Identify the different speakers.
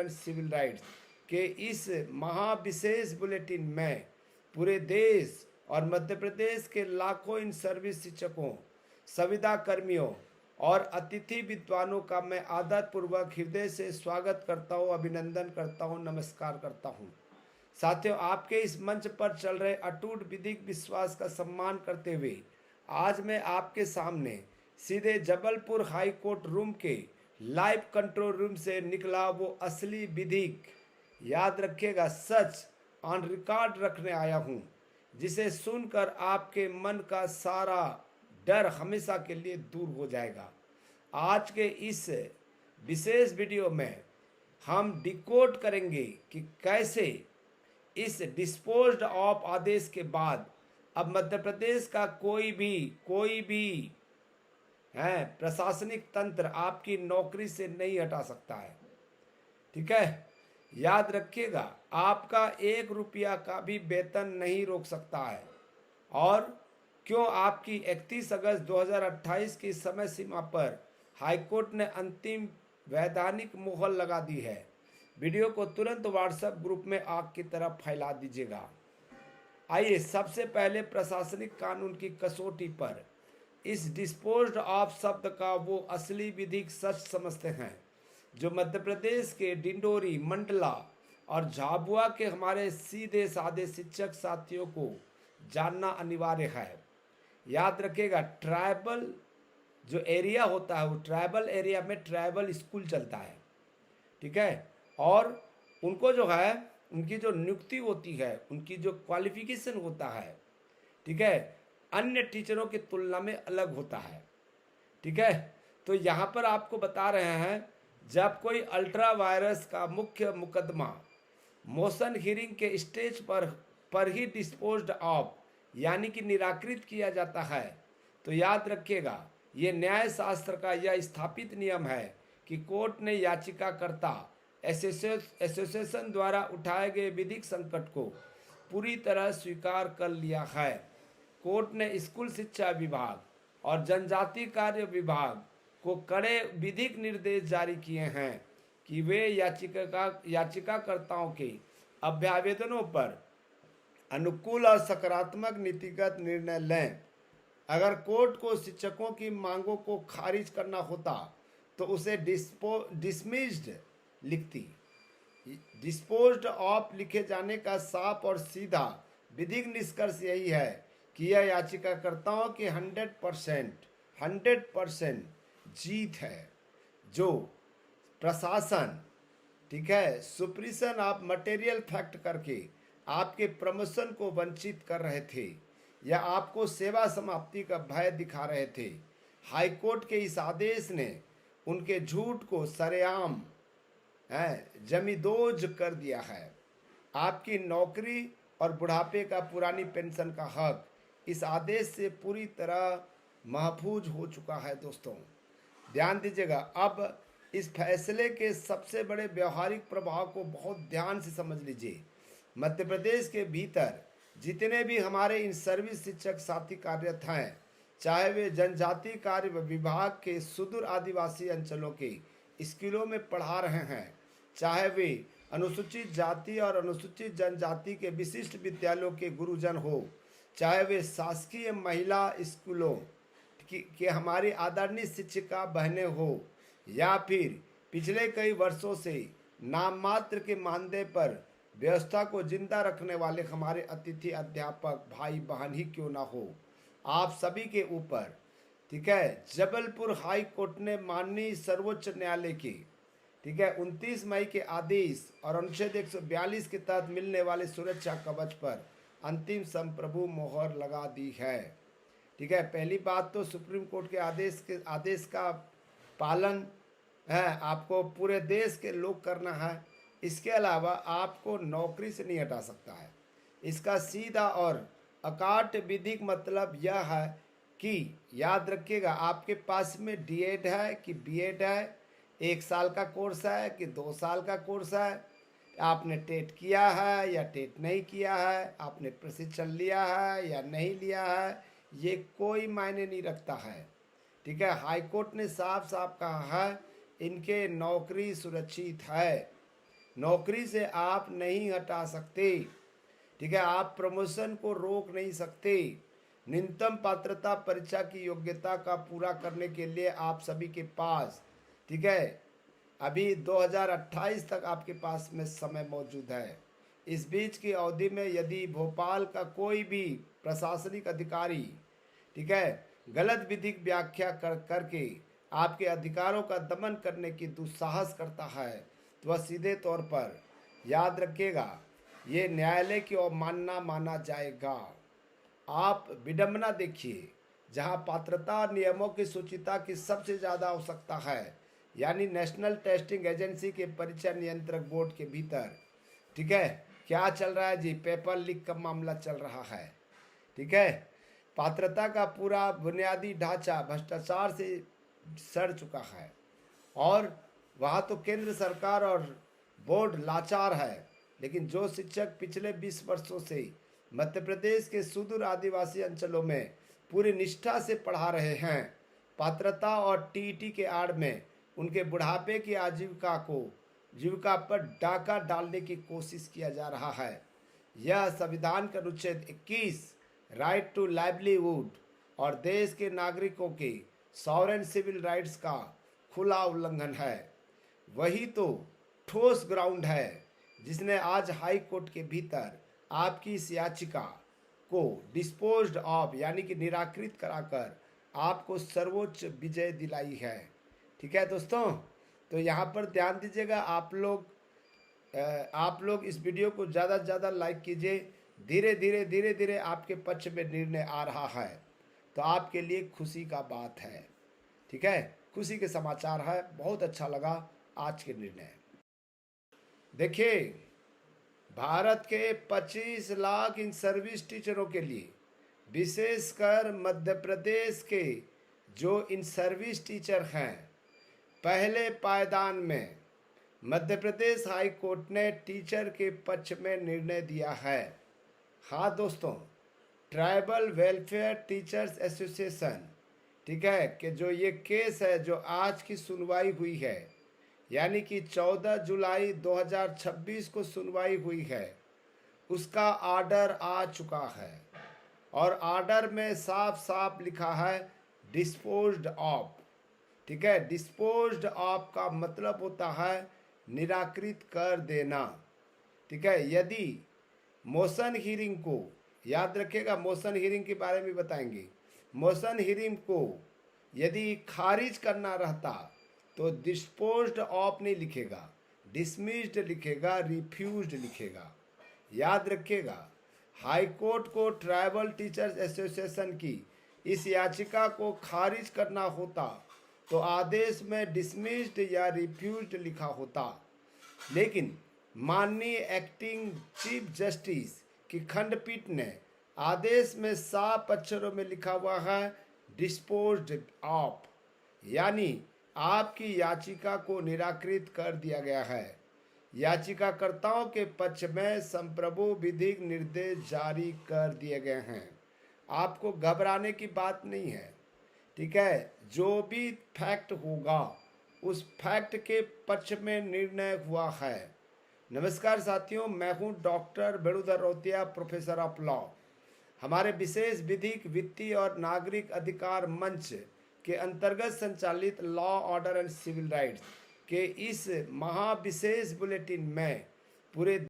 Speaker 1: And civil rights के इस महाविशेष bulletin में पूरे देश और मध्य प्रदेश के लाखों इन सर्विस शिक्षकों, संविदा कर्मियों और अतिथि विद्वानों का मैं आदरपूर्वक हृदय से स्वागत करता हूँ, अभिनंदन करता हूँ, नमस्कार करता हूँ। साथियों, आपके इस मंच पर चल रहे अटूट विधिक विश्वास का सम्मान करते हुए आज मैं आपके सामने सीधे जबलपुर हाई कोर्ट रूम के लाइव कंट्रोल रूम से निकला वो असली विधिक, याद रखिएगा, सच ऑन रिकॉर्ड रखने आया हूँ, जिसे सुनकर आपके मन का सारा डर हमेशा के लिए दूर हो जाएगा। आज के इस विशेष वीडियो में हम डिकोड करेंगे कि कैसे इस डिस्पोज्ड ऑफ आदेश के बाद अब मध्य प्रदेश का कोई भी प्रशासनिक तंत्र आपकी नौकरी से नहीं हटा सकता है। ठीक है, याद रखिएगा, आपका 1 रुपया का भी वेतन नहीं रोक सकता है। और क्यों आपकी 31 अगस्त 2028 की समय सीमा पर हाईकोर्ट ने अंतिम वैधानिक मुहर लगा दी है। वीडियो को तुरंत व्हाट्सएप ग्रुप में आग की तरह फैला दीजिएगा। आइए सबसे पहले प्रशासनिक कानून की कसौटी पर इस डिस्पोज्ड ऑफ शब्द का वो असली विधिक सच समझते हैं जो मध्य प्रदेश के डिंडोरी, मंडला और झाबुआ के हमारे सीधे साधे शिक्षक साथियों को जानना अनिवार्य है। याद रखिएगा, ट्राइबल जो एरिया होता है वो ट्राइबल एरिया में ट्राइबल स्कूल चलता है। ठीक है, और उनको जो है उनकी जो नियुक्ति होती है, उनकी जो क्वालिफिकेशन होता है, ठीक है, अन्य टीचरों की तुलना में अलग होता है। ठीक है, तो यहाँ पर आपको बता रहे हैं, जब कोई अल्ट्रा वायरस का मुख्य मुकदमा मोशन हियरिंग के स्टेज पर ही डिस्पोज्ड ऑफ यानी कि निराकृत किया जाता है, तो याद रखिएगा ये न्याय शास्त्र का यह स्थापित नियम है कि कोर्ट ने याचिकाकर्ता एसोसिएशन द्वारा उठाए गए विधिक संकट को पूरी तरह स्वीकार कर लिया है। कोर्ट ने स्कूल शिक्षा विभाग और जनजाति कार्य विभाग को कड़े विधिक निर्देश जारी किए हैं कि वे याचिकाकर्ताओं के अभ्यावेदनों पर अनुकूल और सकारात्मक नीतिगत निर्णय लें। अगर कोर्ट को शिक्षकों की मांगों को खारिज करना होता तो उसे डिसमिस्ड लिखती। डिस्पोज्ड ऑफ लिखे जाने का साफ और सीधा विधिक निष्कर्ष यही है कि यह याचिकाकर्ताओं की 100% जीत है, जो प्रशासन, ठीक है, सुप्रीशन ऑफ मटेरियल फैक्ट करके आपके प्रमोशन को वंचित कर रहे थे या आपको सेवा समाप्ति का भय दिखा रहे थे। हाईकोर्ट के इस आदेश ने उनके झूठ को सरेआम जमींदोज कर दिया है। आपकी नौकरी और बुढ़ापे का पुरानी पेंशन का हक इस आदेश से पूरी तरह महफूज हो चुका है। दोस्तों ध्यान दीजिएगा, अब इस फैसले के सबसे बड़े व्यवहारिक प्रभाव को बहुत ध्यान से समझ लीजिए। मध्य प्रदेश के भीतर जितने भी हमारे इन सर्विस शिक्षक साथी कार्यरत हैं, चाहे वे जनजाति कार्य विभाग के सुदूर आदिवासी अंचलों के स्कूलों में पढ़ा रहे हैं, चाहे वे अनुसूचित जाति और अनुसूचित जनजाति के विशिष्ट विद्यालयों के गुरुजन हो, चाहे वे शासकीय महिला स्कूलों के हमारी आदरणीय शिक्षिका बहनें हो, या फिर पिछले कई वर्षों से नाम मात्र के मानदेय पर व्यवस्था को जिंदा रखने वाले हमारे अतिथि अध्यापक भाई बहन ही क्यों ना हो, आप सभी के ऊपर, ठीक है, जबलपुर हाई कोर्ट ने माननीय सर्वोच्च न्यायालय की, ठीक है, 29 मई के आदेश और अनुच्छेद 142 के तहत मिलने वाले सुरक्षा कवच पर अंतिम संप्रभु मोहर लगा दी है। ठीक है, पहली बात तो सुप्रीम कोर्ट के आदेश का पालन है आपको पूरे देश के लोग करना है। इसके अलावा आपको नौकरी से नहीं हटा सकता है। इसका सीधा और अकाट विधिक मतलब यह है कि याद रखिएगा, आपके पास में डीएड है कि बीएड है, 1 साल का कोर्स है कि 2 साल का कोर्स है, आपने टेट किया है या टेट नहीं किया है, आपने प्रशिक्षण लिया है या नहीं लिया है, ये कोई मायने नहीं रखता है। ठीक है, हाईकोर्ट ने साफ साफ कहा है इनके नौकरी सुरक्षित है। नौकरी से आप नहीं हटा सकते। ठीक है, आप प्रमोशन को रोक नहीं सकते। न्यूनतम पात्रता परीक्षा की योग्यता का पूरा करने के लिए आप सभी के पास, ठीक है, अभी 2028 तक आपके पास में समय मौजूद है। इस बीच की अवधि में यदि भोपाल का कोई भी प्रशासनिक अधिकारी, ठीक है, गलत विधिक व्याख्या करके आपके अधिकारों का दमन करने की दुस्साहस करता है तो वह सीधे तौर पर, याद रखिएगा, ये न्यायालय की अवमानना माना जाएगा। आप विडंबना देखिए, जहां पात्रता नियमों की सूचिता की सबसे ज़्यादा आवश्यकता है, यानी नेशनल टेस्टिंग एजेंसी के परीक्षा नियंत्रक बोर्ड के भीतर, ठीक है, क्या चल रहा है जी? पेपर लीक का मामला चल रहा है। ठीक है, पात्रता का पूरा बुनियादी ढांचा भ्रष्टाचार से सड़ चुका है और वहाँ तो केंद्र सरकार और बोर्ड लाचार है। लेकिन जो शिक्षक पिछले 20 वर्षों से मध्य प्रदेश के सुदूर आदिवासी अंचलों में पूरी निष्ठा से पढ़ा रहे हैं, पात्रता और टीईटी के आड़ में उनके बुढ़ापे की जीविका पर डाका डालने की कोशिश किया जा रहा है। यह संविधान का अनुच्छेद 21 राइट टू लाइवलीहुड और देश के नागरिकों के सॉवरेन सिविल राइट्स का खुला उल्लंघन है। वही तो ठोस ग्राउंड है जिसने आज हाई कोर्ट के भीतर आपकी इस याचिका को डिस्पोज्ड ऑफ यानी कि निराकृत कराकर आपको सर्वोच्च विजय दिलाई है। ठीक है दोस्तों, तो यहाँ पर ध्यान दीजिएगा, आप लोग इस वीडियो को ज़्यादा से ज़्यादा लाइक कीजिए। धीरे धीरे आपके पक्ष में निर्णय आ रहा है तो आपके लिए खुशी का बात है। ठीक है, खुशी के समाचार है। बहुत अच्छा लगा आज के निर्णय। देखिए, भारत के 25 लाख इन सर्विस टीचरों के लिए, विशेषकर मध्य प्रदेश के जो इन सर्विस टीचर हैं, पहले पायदान में मध्य प्रदेश हाई कोर्ट ने टीचर के पक्ष में निर्णय दिया है। हाँ दोस्तों, ट्राइबल वेलफेयर टीचर्स एसोसिएशन, ठीक है, कि जो ये केस है जो आज की सुनवाई हुई है, यानी कि 14 जुलाई 2026 को सुनवाई हुई है, उसका आर्डर आ चुका है और आर्डर में साफ साफ लिखा है डिस्पोज्ड ऑफ। ठीक है, डिस्पोज्ड ऑफ का मतलब होता है निराकृत कर देना। ठीक है, यदि मोशन हियरिंग को, याद रखिएगा, मोशन हियरिंग के बारे में बताएंगे, मोशन हियरिंग को यदि खारिज करना रहता तो डिस्पोज्ड ऑफ नहीं लिखेगा, डिसमिस्ड लिखेगा, रिफ्यूज्ड लिखेगा। याद रखिएगा, हाई कोर्ट को ट्राइबल टीचर्स एसोसिएशन की इस याचिका को खारिज करना होता तो आदेश में डिसमिस्ड या रिफ्यूज्ड लिखा होता, लेकिन माननीय एक्टिंग चीफ जस्टिस की खंडपीठ ने आदेश में साफ अक्षरों में लिखा हुआ है डिस्पोज्ड ऑफ, यानी आपकी याचिका को निराकृत कर दिया गया है। याचिकाकर्ताओं के पक्ष में संप्रभु विधिक निर्देश जारी कर दिए गए हैं। आपको घबराने की बात नहीं है। ठीक है, जो भी फैक्ट होगा उस फैक्ट के पक्ष में निर्णय हुआ है। नमस्कार साथियों, मैं हूं डॉक्टर वेणुधर रोतिया, प्रोफेसर ऑफ लॉ। हमारे विशेष विधिक, वित्तीय और नागरिक अधिकार मंच के अंतर्गत संचालित law, order and civil rights के इस महाविशेष बुलेटिन में पूरे